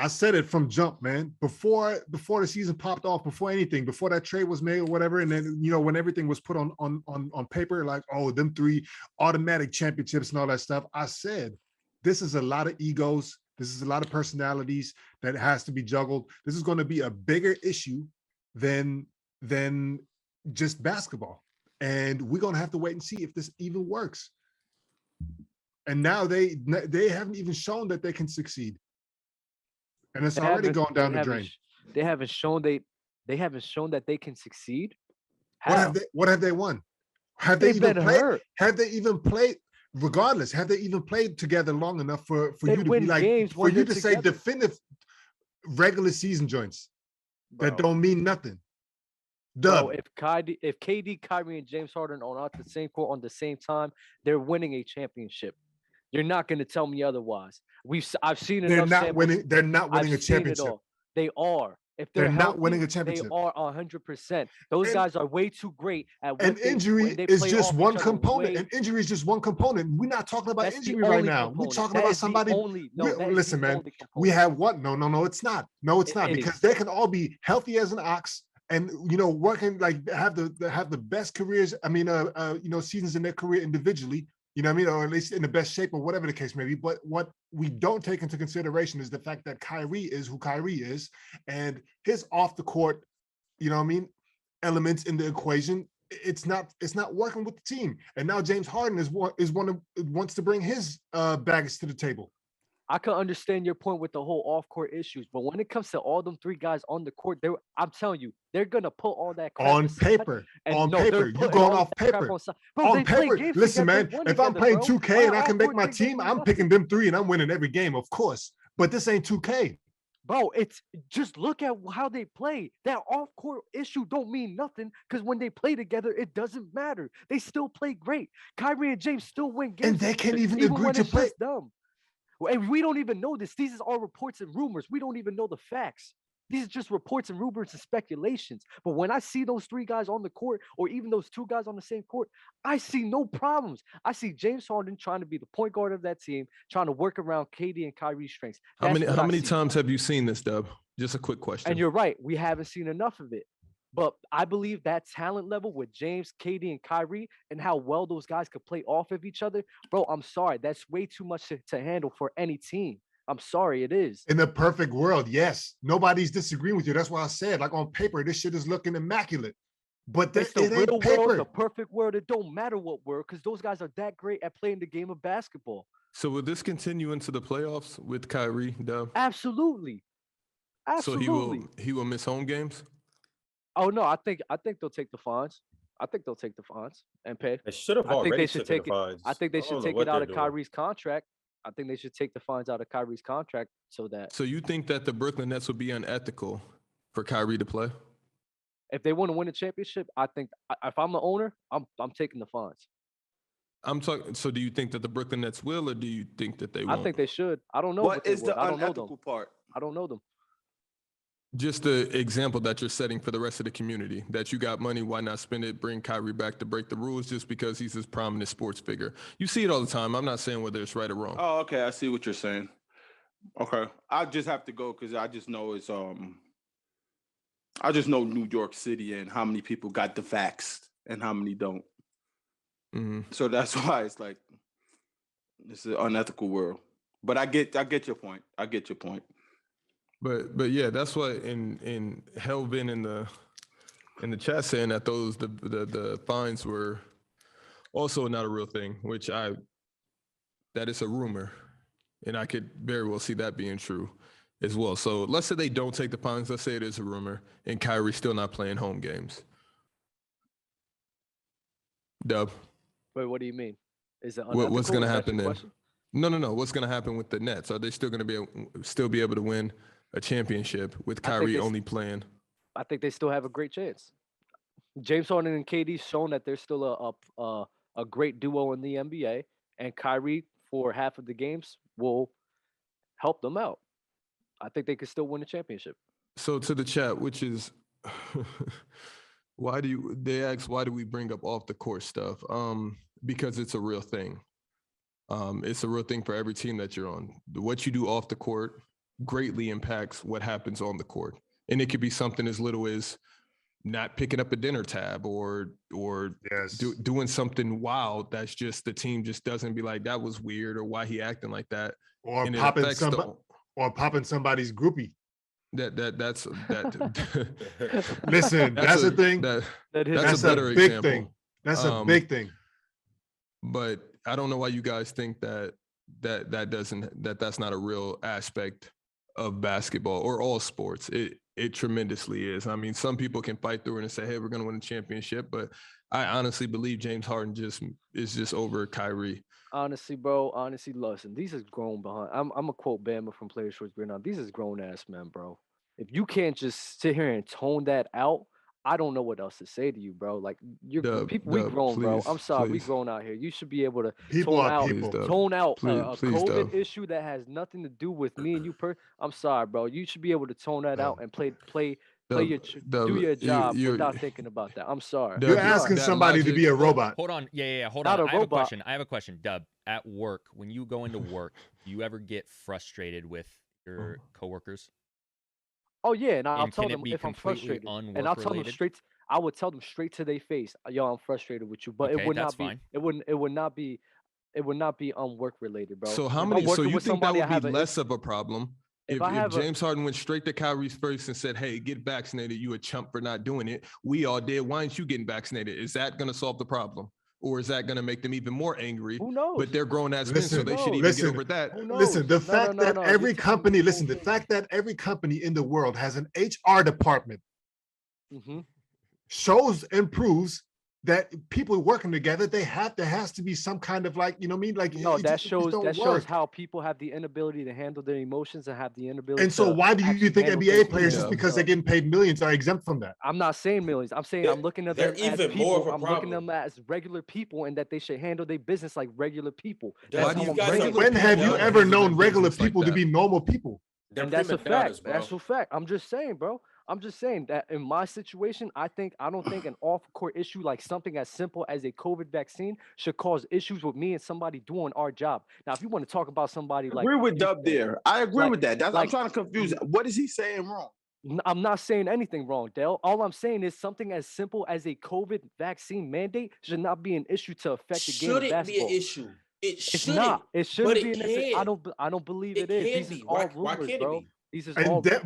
I said it from jump, man. Before the season popped off, before anything, before that trade was made or whatever, and then when everything was put on paper, like, oh, them 3 automatic championships and all that stuff, I said this is a lot of egos. This is a lot of personalities that has to be juggled. This is going to be a bigger issue than just basketball, and we're going to have to wait and see if this even works. And now they haven't even shown that they can succeed. And it's already going down the drain. They haven't shown that they can succeed. What have they won? Have they even played? Have they even played? Regardless, have they even played together long enough for you to be like, for you to say definitive regular season joints that don't mean nothing? Bro, if KD, Kyrie, and James Harden are on the same court on the same time, they're winning a championship. You're not going to tell me otherwise. I've seen enough. They're not winning a championship. They are. If they're healthy, not winning a championship, they are 100%. Those guys are way too great at. And injury is just one component. And injury is just one component. We're not talking about injury right now. We're talking about somebody. Listen, man. We have what? No, it's not. No, it's not, because they can all be healthy as an ox and working, like, have the best careers. I mean, seasons in their career individually. You know what I mean? Or at least in the best shape, or whatever the case may be. But what we don't take into consideration is the fact that Kyrie is who Kyrie is, and his off the court, elements in the equation. It's not working with the team. And now James Harden wants to bring his baggage to the table. I can understand your point with the whole off-court issues, but when it comes to all them 3 guys on the court, I'm telling you, they're gonna put all that crap on paper. You're going off paper. On paper. Listen, man, if I'm playing 2K and I can make my team, I'm picking them 3 and I'm winning every game, of course. But this ain't 2K. Bro, it's just look at how they play. That off-court issue don't mean nothing, because when they play together, it doesn't matter. They still play great. Kyrie and James still win games. And they can't even agree to play. Dumb. And we don't even know this. These are all reports and rumors. We don't even know the facts. These are just reports and rumors and speculations. But when I see those 3 guys on the court, or even those 2 guys on the same court, I see no problems. I see James Harden trying to be the point guard of that team, trying to work around KD and Kyrie's strengths. How many times have you seen this, Dub? Just a quick question. And you're right. We haven't seen enough of it. But I believe that talent level with James, KD, and Kyrie, and how well those guys could play off of each other, bro, I'm sorry. That's way too much to handle for any team. I'm sorry, it is. In the perfect world, yes. Nobody's disagreeing with you. That's why I said, like, on paper, this shit is looking immaculate. But it's the real world, the perfect world. It don't matter what world, because those guys are that great at playing the game of basketball. So will this continue into the playoffs with Kyrie, Dub? Absolutely. So he will miss home games? Oh no, I think they'll take the fines. I think they'll take the fines and pay. They should have already taken the fines. I think they should take it out of Kyrie's contract. I think they should take the fines out of Kyrie's contract so that. So you think that the Brooklyn Nets would be unethical for Kyrie to play? If they want to win a championship, I think if I'm the owner, I'm taking the fines. I'm talking. So do you think that the Brooklyn Nets will, or do you think that they won't? I think they should. I don't know. What is the unethical part? I don't know them. Just the example that you're setting for the rest of the community, that you got money, why not spend it, bring Kyrie back to break the rules just because he's this prominent sports figure. You see it all the time. I'm not saying whether it's right or wrong. Oh, okay. I see what you're saying. Okay. I just have to go because I just know it's I just know New York City and how many people got the facts and how many don't. Mm-hmm. So that's why it's like it's an unethical world. But I get your point. I get your point. But yeah, that's what in Helvin in the chat saying that the fines were also not a real thing, which that is a rumor, and I could very well see that being true as well. So let's say they don't take the fines. Let's say it is a rumor, and Kyrie's still not playing home games. Dub. Wait, what do you mean? Is it what's going to happen then? No. What's going to happen with the Nets? Are they still going to be able to win a championship with Kyrie only playing? I think they still have a great chance. James Harden and KD shown that they're still a great duo in the NBA, and Kyrie for half of the games will help them out. I think they could still win a championship. So to the chat, which is why do we bring up off the court stuff? Because it's a real thing. It's a real thing for every team that you're on. What you do off the court greatly impacts what happens on the court. And it could be something as little as not picking up a dinner tab or doing something wild that's just the team just doesn't be like, that was weird, or why he acting like that. Or popping somebody's groupie. That's Listen, that's a thing. That's a big example. Thing. That's a big thing. But I don't know why you guys think that's not a real aspect of basketball or all sports. It tremendously is. I mean, some people can fight through it and say, hey, we're going to win a championship. But I honestly believe James Harden is over Kyrie. Honestly, bro. Honestly, listen, these is grown behind. I'm a quote Bama from Players Choice right now. These is grown ass men, bro. If you can't just sit here and tone that out, I don't know what else to say to you, bro. Like we grown, please, bro. I'm sorry, we grown out here. You should be able to tone out a COVID issue that has nothing to do with me and you. I'm sorry, bro. You should be able to tone that out and do your job without thinking about that. I'm sorry. You're asking somebody to be a robot. Hold on. Yeah. Hold on. I have a question, Dub. At work, when you go into work, do you ever get frustrated with your coworkers? Oh yeah, and I'll tell them if I'm frustrated, and I'll tell them straight. I would tell them straight to their face, "Yo, I'm frustrated with you," but it would not be. Fine. It would not be work related, bro. So So you think that would be less of a problem if James Harden went straight to Kyrie's face and said, "Hey, get vaccinated. You a chump for not doing it. We all did. Why aren't you getting vaccinated?" Is that going to solve the problem? Or is that going to make them even more angry? Who knows? But they're grown as men, so they should even get over that. Listen, the fact that every company in the world has an HR department shows and proves that people working together, there has to be some kind of like, you know what I mean? Like, that shows how people have the inability to handle their emotions and have the inability. And so why do you think NBA players, just because they're getting paid millions, are exempt from that? I'm not saying millions. I'm saying I'm looking at them as people. I'm looking at them as regular people, and that they should handle their business like regular people. When have you ever known regular people to be normal people? And that's a fact. That's a fact. I'm just saying, bro. I'm just saying that in my situation, I don't think an off-court issue like something as simple as a COVID vaccine should cause issues with me and somebody doing our job. Now, if you want to talk about somebody like, I agree with Dub there. I agree with that. I'm trying to confuse. What is he saying wrong? I'm not saying anything wrong, Dale. All I'm saying is something as simple as a COVID vaccine mandate should not be an issue to affect the game of basketball. Should it be an issue? It's not. It shouldn't be an issue. I don't believe it is. These are all rumors, bro.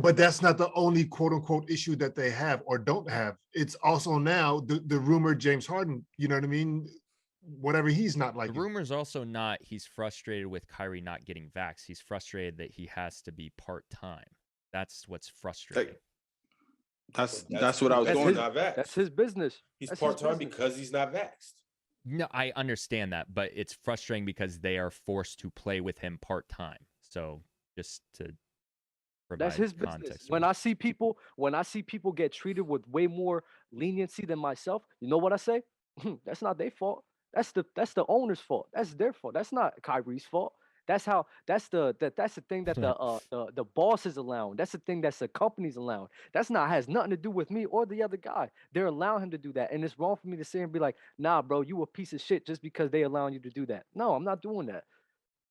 But that's not the only quote unquote issue that they have or don't have. It's also now the rumored James Harden, you know what I mean? Whatever he's not like. The rumor's also not he's frustrated with Kyrie not getting vaxxed. He's frustrated that he has to be part-time. That's what's frustrating. That's what I was going. That's his business. He's part-time because he's not vaxxed. No, I understand that, but it's frustrating because they are forced to play with him part-time. So just to that's his business. When I see people get treated with way more leniency than myself, you know what I say? That's not their fault. That's the owner's fault. That's their fault. That's not Kyrie's fault. That's the thing that the boss is allowing. That's the thing that's the company's allowing. Has nothing to do with me or the other guy. They're allowing him to do that. And it's wrong for me to sit here and be like, nah, bro, you a piece of shit just because they allowing you to do that. No, I'm not doing that.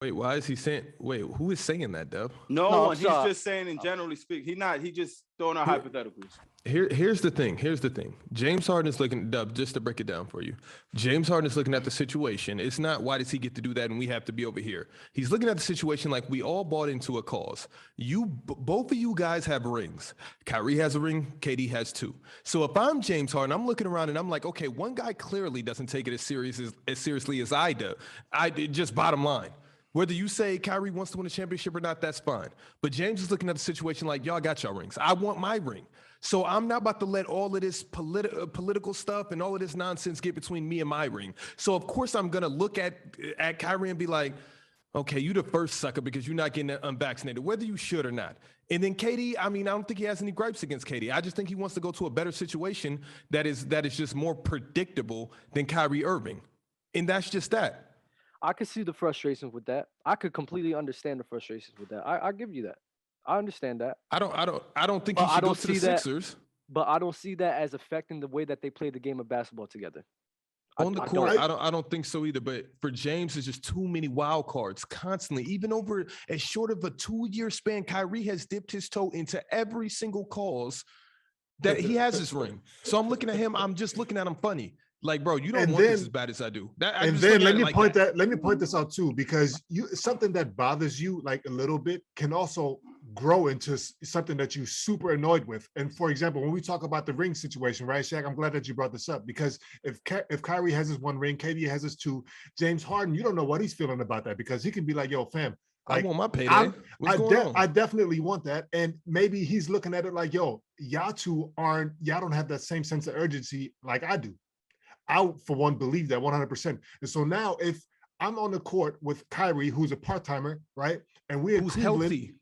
Wait, why is he saying? Wait, who is saying that, Dub? No one. He's just saying, in generally speaking, he just throwing out hypotheticals. Here's the thing. James Harden is looking, Dub, just to break it down for you. James Harden is looking at the situation. It's not why does he get to do that and we have to be over here. He's looking at the situation like we all bought into a cause. Both of you guys have rings. Kyrie has a ring. KD has 2. So if I'm James Harden, I'm looking around and I'm like, okay, one guy clearly doesn't take it as seriously as I do. Just bottom line. Whether you say Kyrie wants to win a championship or not, that's fine. But James is looking at the situation like, y'all got y'all rings. I want my ring. So I'm not about to let all of this political stuff and all of this nonsense get between me and my ring. So, of course, I'm going to look at Kyrie and be like, okay, you the first sucker because you're not getting unvaccinated, whether you should or not. And then KD, I mean, I don't think he has any gripes against KD. I just think he wants to go to a better situation that is just more predictable than Kyrie Irving. And that's just that. I could see the frustrations with that. I could completely understand the frustrations with that. I give you that. I understand that. I don't think he should go to the Sixers. But I don't see that as affecting the way that they play the game of basketball together. On the court, I don't think so either. But for James, there's just too many wild cards constantly. Even over as short of a 2-year span, Kyrie has dipped his toe into every single cause that he has his ring. So I'm looking at him. I'm just looking at him funny. Like, bro, you don't want this as bad as I do. Let me point this out too, because something that bothers you like a little bit can also grow into something that you super annoyed with. And for example, when we talk about the ring situation, right, Shaq? I'm glad that you brought this up, because if Kyrie has his 1 ring, KD has his 2, James Harden, you don't know what he's feeling about that, because he can be like, yo, fam, like, I want my payday. I definitely want that. And maybe he's looking at it like, yo, y'all don't have that same sense of urgency like I do. I, for one, believe that 100%. And so now if I'm on the court with Kyrie, who's a part-timer, right? And we're who's healthy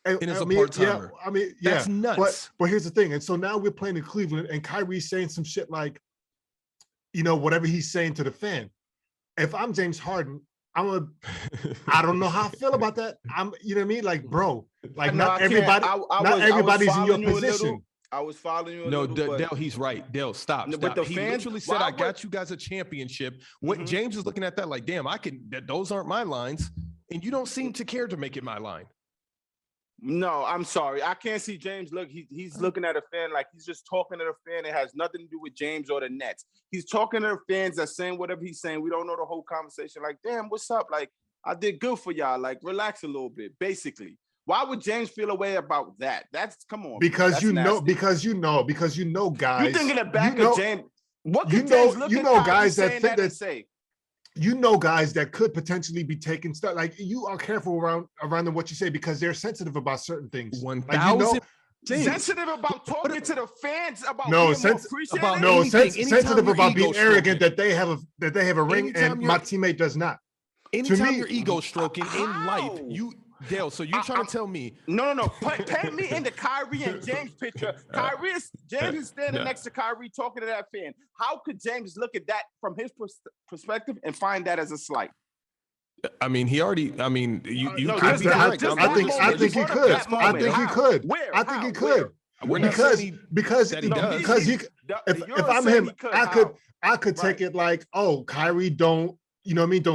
and is a part-timer. Yeah, that's nuts. But here's the thing. And so now we're playing in Cleveland and Kyrie's saying some shit like, whatever he's saying to the fan. If I'm James Harden, I don't know how I feel about that. You know what I mean? Like, bro, like not everybody's in your position. I was following you. Dale, he's right. Dale, stop. But the he fans, literally said, "I got you guys a championship." What James is looking at that like, damn, those aren't my lines, and you don't seem to care to make it my line. No, I'm sorry. I can't see James look. He's looking at a fan like he's just talking to the fan. It has nothing to do with James or the Nets. He's talking to the fans that's saying whatever he's saying. We don't know the whole conversation. Like, damn, what's up? Like, I did good for y'all. Like, relax a little bit, basically. Why would James feel a way about that? Come on. Because that's you nasty. know, guys. You think in the back of James, what could James look at guys that think that say? Guys that could potentially be taking stuff. Like, you are careful around what you say, because they're sensitive about certain things. 1,000. Sensitive about talking to the fans about sensitive about being arrogant that they have a ring and my teammate does not. Anytime you're ego stroking in life, Dale, so you're trying to tell me? No. Paint me in the Kyrie and James picture. James is standing next to Kyrie talking to that fan. How could James look at that from his perspective and find that as a slight? I mean, you could be correct. I think he could. I think he could. Where? I think he could. Because if I'm him, I could take it like, oh, Kyrie don't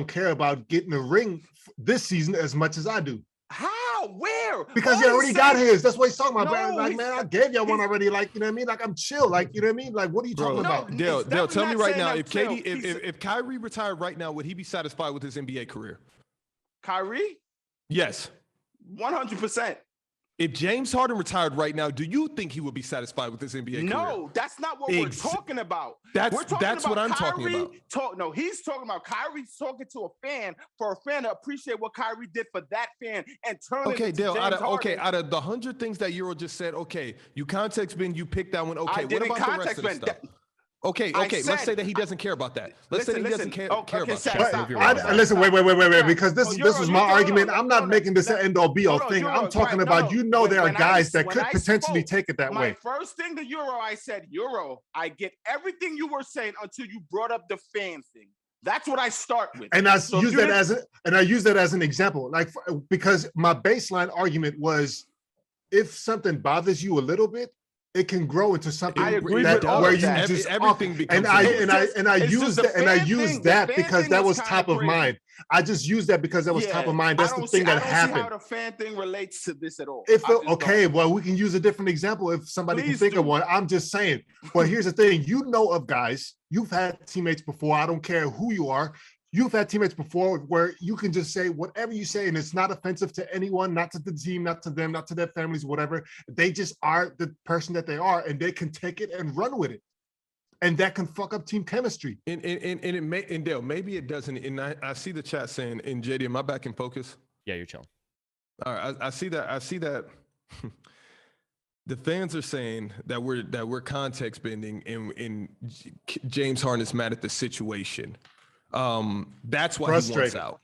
care about getting a ring this season as much as I do. How? Where? Because he already got his. That's what he's talking about. Like, man, I gave y'all one already. Like, you know what I mean? Like, I'm chill. Like, you know what I mean? Like, what are you talking about? Dale, tell me right now, if Kyrie retired right now, would he be satisfied with his NBA career? Kyrie? Yes. 100%. If James Harden retired right now, do you think he would be satisfied with his NBA career? No, that's not what we're talking about. That's what I'm talking about. He's talking about Kyrie's talking to a fan for a fan to appreciate what Kyrie did for that fan and turn it into Dale, James Harden. Out of the 100 things that Euro just said, you context bin, you picked that one. Okay, what about the rest of the stuff? Okay. Let's say that he doesn't care about that. Let's say he doesn't care about that. Listen, wait, because this was my argument. I'm not making this an end-all be-all thing. I'm talking about, there are guys that could potentially take it that way. My first thing to Euro, I said, I get everything you were saying until you brought up the fan thing. That's what I start with. And I use that as an example, like, because my baseline argument was, if something bothers you a little bit, it can grow into something. I agree with all where of that. you just everything becomes. I use that because that was top of mind. I just used that because that was top of mind. That's the thing that happened. I don't see how the fan thing relates to this at all. Well, we can use a different example if somebody can think of one. I'm just saying. But here's the thing: of guys, you've had teammates before. I don't care who you are. You've had teammates before where you can just say whatever you say, and it's not offensive to anyone, not to the team, not to them, not to their families, whatever. They just are the person that they are, and they can take it and run with it. And that can fuck up team chemistry. And Dale, maybe it doesn't. And I see the chat saying, and JD, am I back in focus? Yeah, you're chilling. All right, I see that. The fans are saying that we're context bending, and James Harden is mad at the situation. That's why he wants out.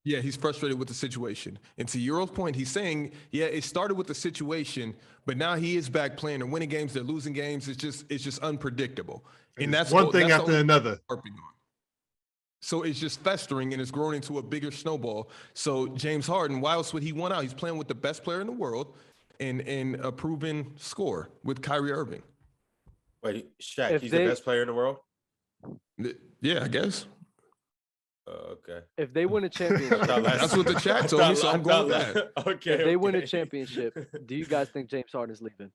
Yeah, he's frustrated with the situation. And to Euro's point, he's saying, it started with the situation, but now he is back playing and winning games. They're losing games. It's just unpredictable. And that's one thing after another. So it's just festering and it's growing into a bigger snowball. So James Harden, why else would he want out? He's playing with the best player in the world and a proven scorer with Kyrie Irving. Wait, Shaq, he's the best player in the world? Yeah, I guess. Okay. If they win a championship, that's what the chat told me, so I'm going with that. Okay. If they win a championship, do you guys think James Harden is leaving?